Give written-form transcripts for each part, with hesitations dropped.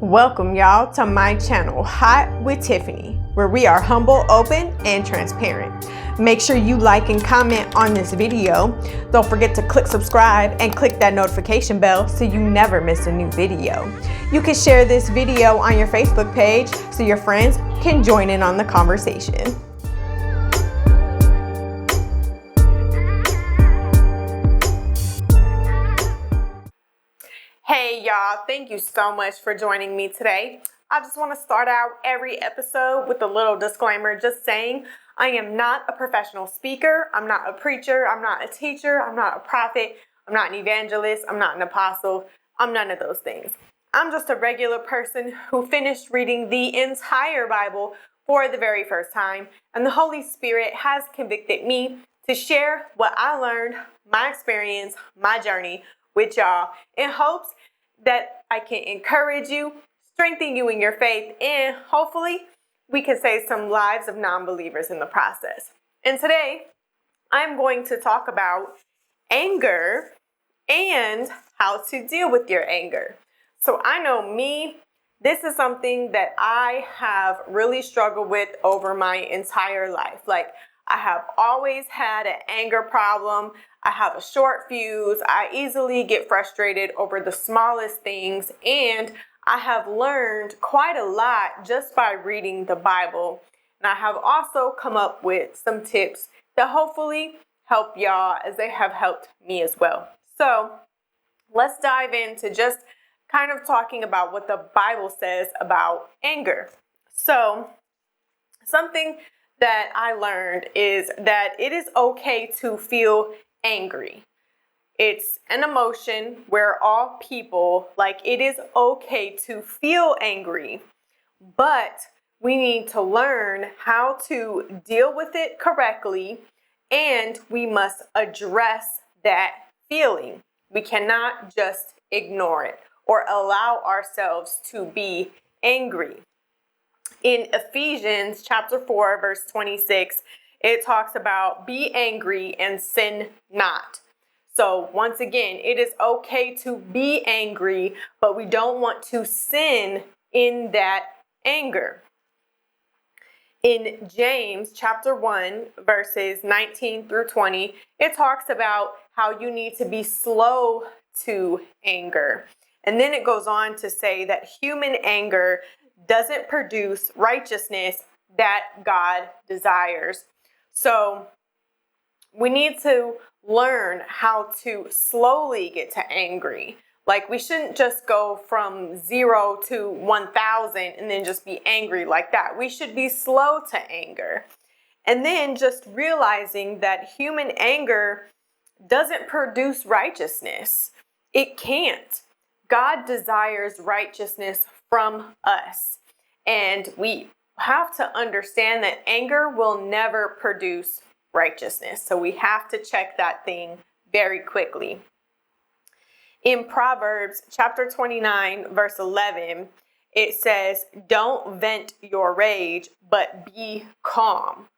Welcome y'all to my channel, Hot with Tiffany, where we are humble, open, and transparent. Make sure you like and comment on this video. Don't forget to click subscribe and click that notification bell so you never miss a new video. You can share this video on your Facebook page so your friends can join in on the conversation. Hey y'all, thank you so much for joining me today. I just want to start out every episode with a little disclaimer just saying I am not a professional speaker, I'm not a preacher, I'm not a teacher, I'm not a prophet, I'm not an evangelist, I'm not an apostle, I'm none of those things. I'm just a regular person who finished reading the entire Bible for the very first time, and the Holy Spirit has convicted me to share what I learned, my experience, my journey with y'all in hopes that I can encourage you, strengthen you in your faith, and hopefully we can save some lives of non-believers in the process. And today I'm going to talk about anger and how to deal with your anger. So I know me, this is something that I have really struggled with over my entire life. Like, I have always had an anger problem. I have a short fuse. I easily get frustrated over the smallest things. And I have learned quite a lot just by reading the Bible. And I have also come up with some tips that hopefully help y'all as they have helped me as well. So let's dive into just kind of talking about what the Bible says about anger. So something that I learned is that it is okay to feel angry. It's an emotion where all people, like, it is okay to feel angry, but we need to learn how to deal with it correctly, and we must address that feeling. We cannot just ignore it or allow ourselves to be angry. In Ephesians chapter 4, verse 26, it talks about be angry and sin not. So once again, it is okay to be angry, but we don't want to sin in that anger. In James chapter 1, verses 19 through 20, it talks about how you need to be slow to anger. And then it goes on to say that human anger doesn't produce righteousness that God desires. So we need to learn how to slowly get to angry. Like, we shouldn't just go from 0 to 1,000 and then just be angry like that. We should be slow to anger. And then just realizing that human anger doesn't produce righteousness. It can't. God desires righteousness from us. And we have to understand that anger will never produce righteousness. So we have to check that thing very quickly. In Proverbs chapter 29, verse 11, it says, "Don't vent your rage, but be calm."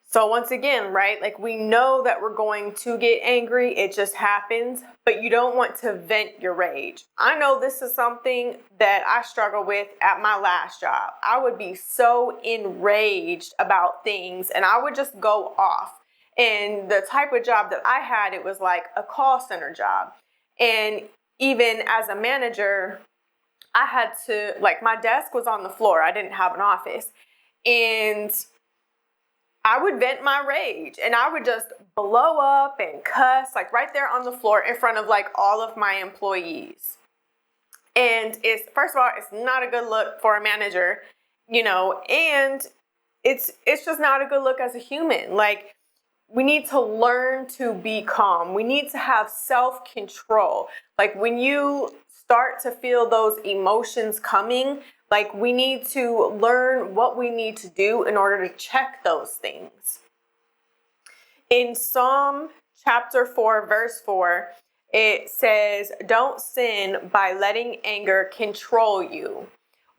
So once again, right, like, we know that we're going to get angry. It just happens, but you don't want to vent your rage. I know this is something that I struggle with at my last job. I would be so enraged about things and I would just go off. And the type of job that I had, it was like a call center job. And even as a manager, I had to, like, my desk was on the floor. I didn't have an office. And I would vent my rage and I would just blow up and cuss, like, right there on the floor in front of, like, all of my employees. And it's, first of all, it's not a good look for a manager, you know, and it's just not a good look as a human. Like, we need to learn to be calm. We need to have self-control. Like, when you start to feel those emotions coming, like, we need to learn what we need to do in order to check those things. In Psalm chapter 4, verse 4, it says, "Don't sin by letting anger control you."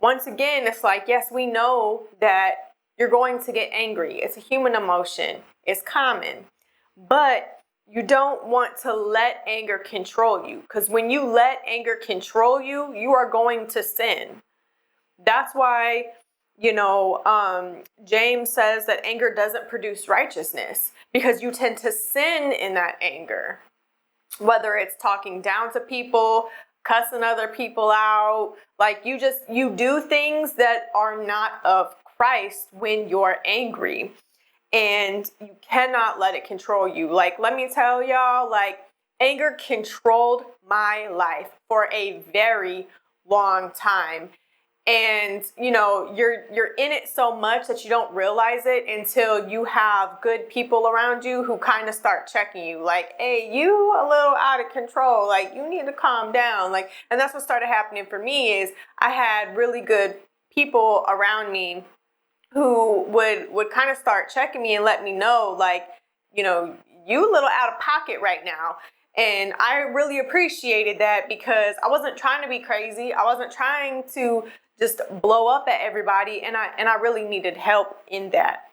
Once again, it's like, yes, we know that you're going to get angry. It's a human emotion. It's common. But you don't want to let anger control you, because when you let anger control you, you are going to sin. That's why, James says that anger doesn't produce righteousness, because you tend to sin in that anger. Whether it's talking down to people, cussing other people out, like you do things that are not of Christ when you're angry, and you cannot let it control you. Like, let me tell y'all, like, anger controlled my life for a very long time. And you're in it so much that you don't realize it until you have good people around you who kind of start checking you, like, hey, you a little out of control, like you need to calm down. Like, and that's what started happening for me, is I had really good people around me who would kind of start checking me and let me know, like, you a little out of pocket right now. And I really appreciated that, because I wasn't trying to be crazy. I wasn't trying to just blow up at everybody. And I really needed help in that.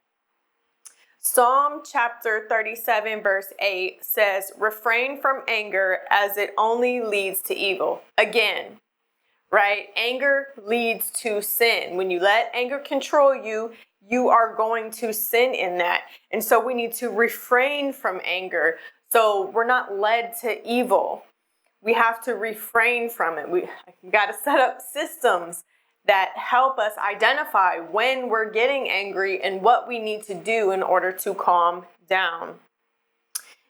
Psalm chapter 37 verse 8 says, refrain from anger, as it only leads to evil. Again, right? Anger leads to sin. When you let anger control you, you are going to sin in that. And so we need to refrain from anger, so we're not led to evil. We have to refrain from it. We got to set up systems that help us identify when we're getting angry and what we need to do in order to calm down.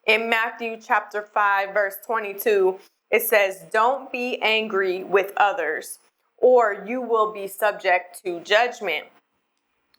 In Matthew chapter 5, verse 22, it says, don't be angry with others, or you will be subject to judgment.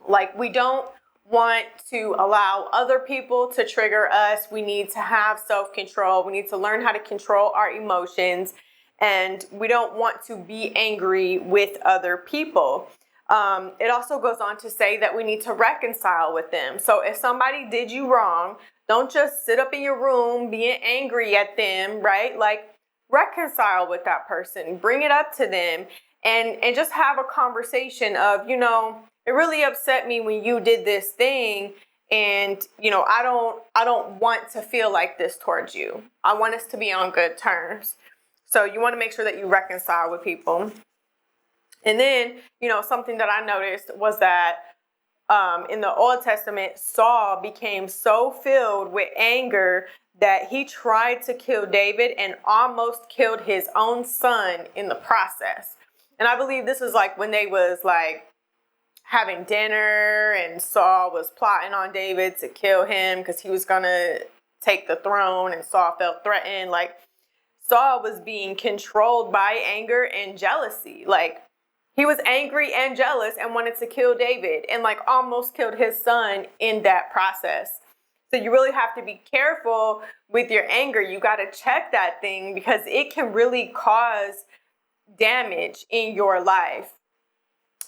Like, we don't want to allow other people to trigger us. We need to have self-control. We need to learn how to control our emotions. And we don't want to be angry with other people. It also goes on to say that we need to reconcile with them. So if somebody did you wrong, don't just sit up in your room being angry at them, right? Like, reconcile with that person, bring it up to them, and just have a conversation of, it really upset me when you did this thing, and I don't want to feel like this towards you. I want us to be on good terms. So you want to make sure that you reconcile with people. And then, something that I noticed was that in the Old Testament, Saul became so filled with anger that he tried to kill David and almost killed his own son in the process. And I believe this is like when they was like having dinner, and Saul was plotting on David to kill him because he was going to take the throne, and Saul felt threatened. Like, Saul was being controlled by anger and jealousy. Like, he was angry and jealous and wanted to kill David, and like almost killed his son in that process. So you really have to be careful with your anger. You got to check that thing, because it can really cause damage in your life.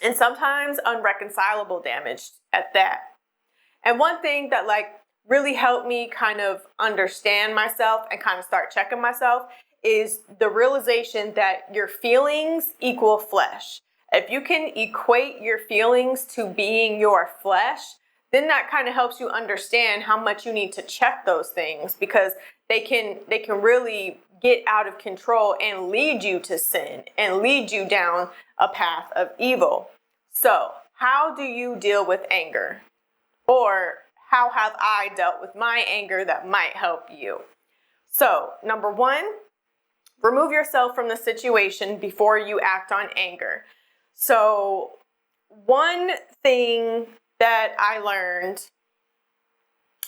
And sometimes unreconcilable damage at that. And one thing that like really helped me kind of understand myself and kind of start checking myself is the realization that your feelings equal flesh. If you can equate your feelings to being your flesh, then that kind of helps you understand how much you need to check those things, because they can really get out of control and lead you to sin and lead you down a path of evil. So, how do you deal with anger? Or how have I dealt with my anger that might help you? So, number one, remove yourself from the situation before you act on anger. So, one thing that I learned,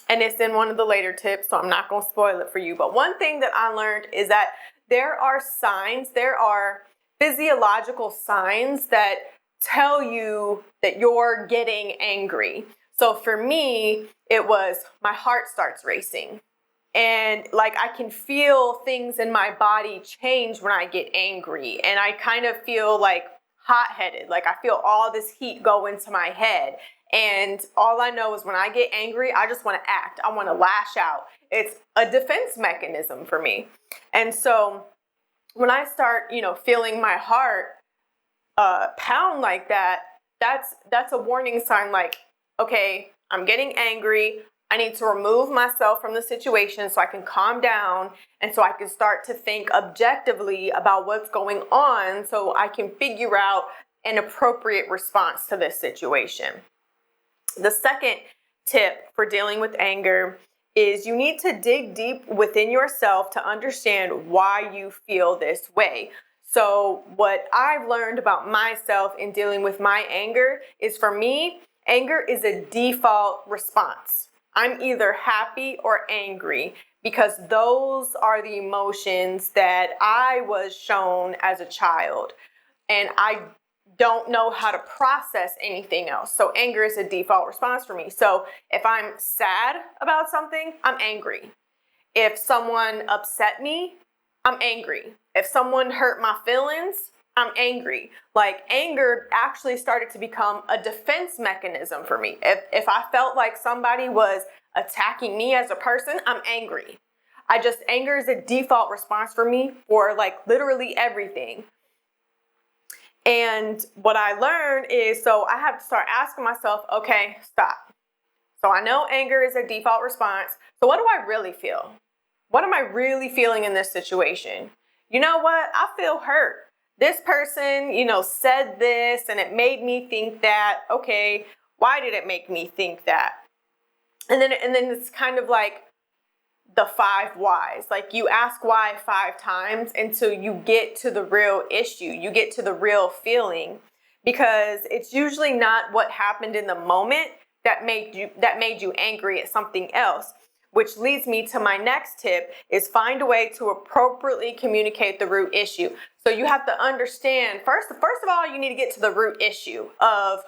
and it's in one of the later tips, so I'm not going to spoil it for you, but one thing that I learned is that there are signs, there are physiological signs that tell you that you're getting angry. So for me, it was my heart starts racing. And like, I can feel things in my body change when I get angry. And I kind of feel like hot-headed. Like, I feel all this heat go into my head. And all I know is when I get angry, I just want to act. I want to lash out. It's a defense mechanism for me. And so when I start, feeling my heart pound like that, that's a warning sign, like, okay, I'm getting angry. I need to remove myself from the situation so I can calm down and so I can start to think objectively about what's going on so I can figure out an appropriate response to this situation. The second tip for dealing with anger is you need to dig deep within yourself to understand why you feel this way. So what I've learned about myself in dealing with my anger is, for me, anger is a default response. I'm either happy or angry because those are the emotions that I was shown as a child, and I don't know how to process anything else. So anger is a default response for me. So if I'm sad about something, I'm angry. If someone upset me, I'm angry. If someone hurt my feelings, I'm angry. Like, anger actually started to become a defense mechanism for me. If I felt like somebody was attacking me as a person, I'm angry. Anger is a default response for me for like literally everything. And what I learned is, so I have to start asking myself, okay, stop. So I know anger is a default response. So what do I really feel? What am I really feeling in this situation? You know what? I feel hurt. This person, said this and it made me think that. Okay, why did it make me think that? And then it's kind of like the 5 whys. Like, you ask why 5 times until you get to the real issue. You get to the real feeling, because it's usually not what happened in the moment that made you angry at something else. Which leads me to my next tip, is find a way to appropriately communicate the root issue. So you have to understand, first of all, you need to get to the root issue of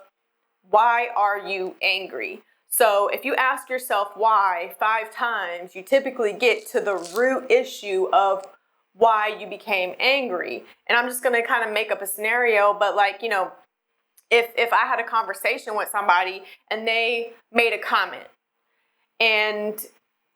why are you angry? So if you ask yourself why 5 times, you typically get to the root issue of why you became angry. And I'm just going to kind of make up a scenario, but if I had a conversation with somebody and they made a comment, and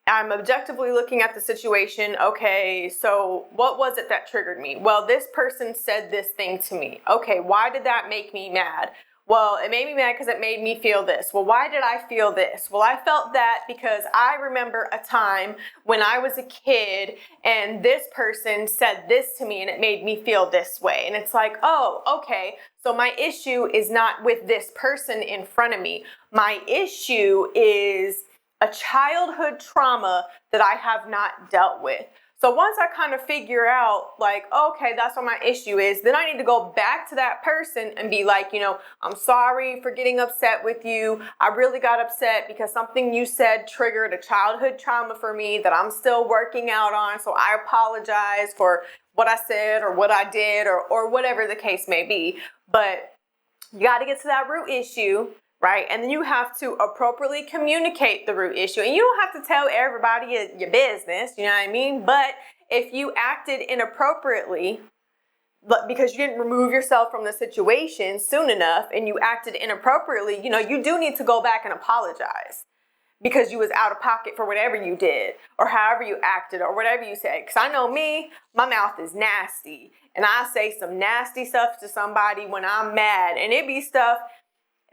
I'm objectively looking at the situation. Okay, so what was it that triggered me? Well, this person said this thing to me. Okay, why did that make me mad? Well, it made me mad because it made me feel this. Well, why did I feel this? Well, I felt that because I remember a time when I was a kid and this person said this to me and it made me feel this way. And it's like, oh, okay, so my issue is not with this person in front of me. My issue is a childhood trauma that I have not dealt with. So once I kind of figure out, like, okay, that's what my issue is, then I need to go back to that person and be like, I'm sorry for getting upset with you. I really got upset because something you said triggered a childhood trauma for me that I'm still working out on. So I apologize for what I said or what I did or whatever the case may be. But you got to get to that root issue. Right? And then you have to appropriately communicate the root issue. And you don't have to tell everybody your business, you know what I mean? But if you acted inappropriately, because you didn't remove yourself from the situation soon enough and you acted inappropriately, you do need to go back and apologize, because you was out of pocket for whatever you did or however you acted or whatever you said. Because I know me, my mouth is nasty. And I say some nasty stuff to somebody when I'm mad. And it be stuff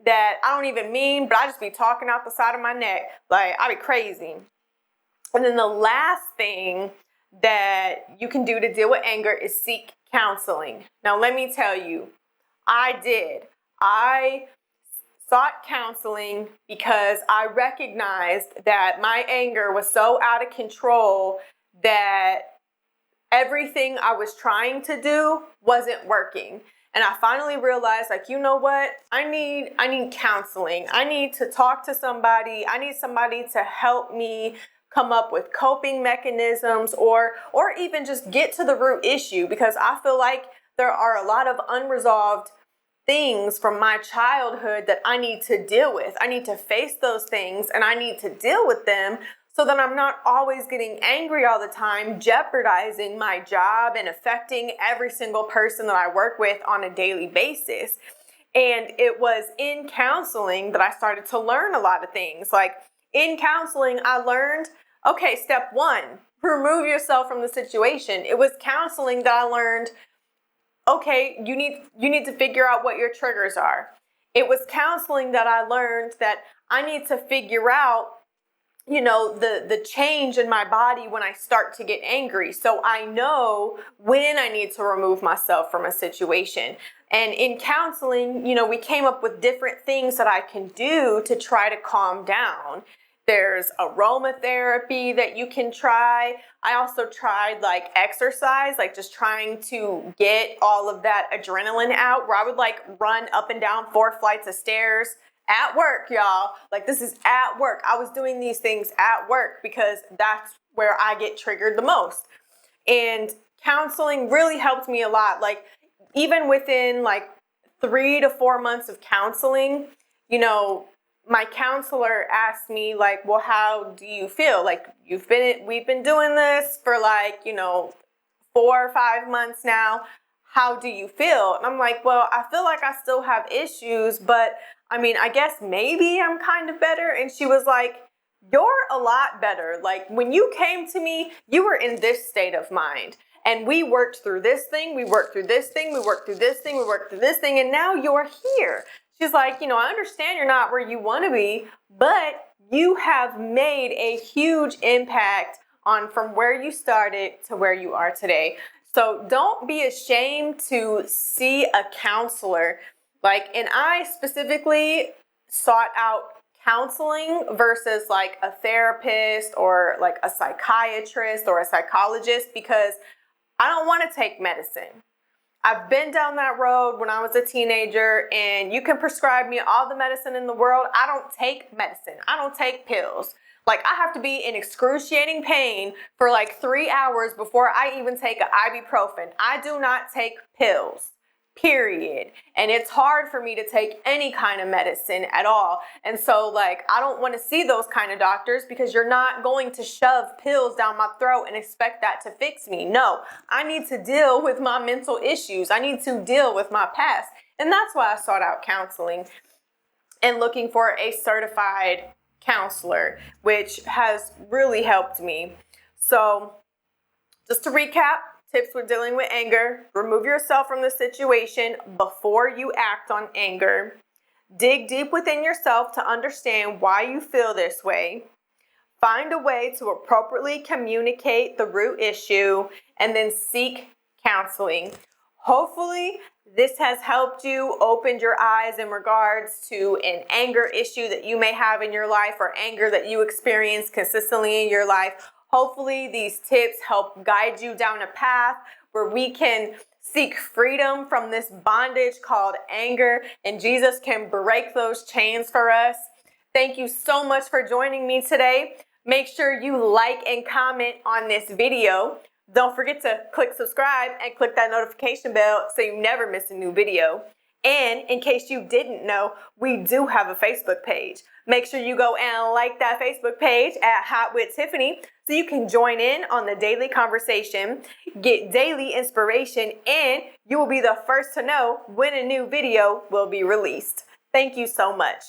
that I don't even mean, but I just be talking out the side of my neck. Like, I be crazy. And then the last thing that you can do to deal with anger is seek counseling. Now, let me tell you, I sought counseling because I recognized that my anger was so out of control that everything I was trying to do wasn't working. And I finally realized, like, you know what? I need counseling. I need to talk to somebody. I need somebody to help me come up with coping mechanisms or even just get to the root issue, because I feel like there are a lot of unresolved things from my childhood that I need to deal with. I need to face those things and I need to deal with them, so that I'm not always getting angry all the time, jeopardizing my job and affecting every single person that I work with on a daily basis. And it was in counseling that I started to learn a lot of things. Like, in counseling, I learned, okay, step 1, remove yourself from the situation. It was counseling that I learned, okay, you need to figure out what your triggers are. It was counseling that I learned that I need to figure out the change in my body when I start to get angry. So I know when I need to remove myself from a situation. And in counseling, we came up with different things that I can do to try to calm down. There's aromatherapy that you can try. I also tried like exercise, like just trying to get all of that adrenaline out, where I would like run up and down 4 flights of stairs at work, y'all. Like, this is at work. I was doing these things at work because that's where I get triggered the most. And counseling really helped me a lot. Like, even within like 3 to 4 months of counseling, my counselor asked me like, well, how do you feel? Like, we've been doing this for like, 4 or 5 months now. How do you feel? And I'm like, well, I feel like I still have issues, but I guess maybe I'm kind of better. And she was like, you're a lot better. Like, when you came to me, you were in this state of mind. And we worked through this thing, we worked through this thing, we worked through this thing, we worked through this thing, and now you're here. She's like, I understand you're not where you want to be, but you have made a huge impact on from where you started to where you are today. So don't be ashamed to see a counselor. And I specifically sought out counseling versus like a therapist or like a psychiatrist or a psychologist, because I don't want to take medicine. I've been down that road when I was a teenager, and you can prescribe me all the medicine in the world. I don't take medicine. I don't take pills. Like, I have to be in excruciating pain for like 3 hours before I even take an ibuprofen. I do not take pills, period. And it's hard for me to take any kind of medicine at all. And so like, I don't want to see those kind of doctors, because you're not going to shove pills down my throat and expect that to fix me. No, I need to deal with my mental issues. I need to deal with my past. And that's why I sought out counseling and looking for a certified counselor, which has really helped me. So just to recap, tips with dealing with anger: remove yourself from the situation before you act on anger. Dig deep within yourself to understand why you feel this way. Find a way to appropriately communicate the root issue, and then seek counseling. Hopefully, this has helped you open your eyes in regards to an anger issue that you may have in your life, or anger that you experience consistently in your life. Hopefully, these tips help guide you down a path where we can seek freedom from this bondage called anger, and Jesus can break those chains for us. Thank you so much for joining me today. Make sure you like and comment on this video. Don't forget to click subscribe and click that notification bell so you never miss a new video. And in case you didn't know, we do have a Facebook page. Make sure you go and like that Facebook page at Hot with Tiffany so you can join in on the daily conversation, get daily inspiration, and you will be the first to know when a new video will be released. Thank you so much.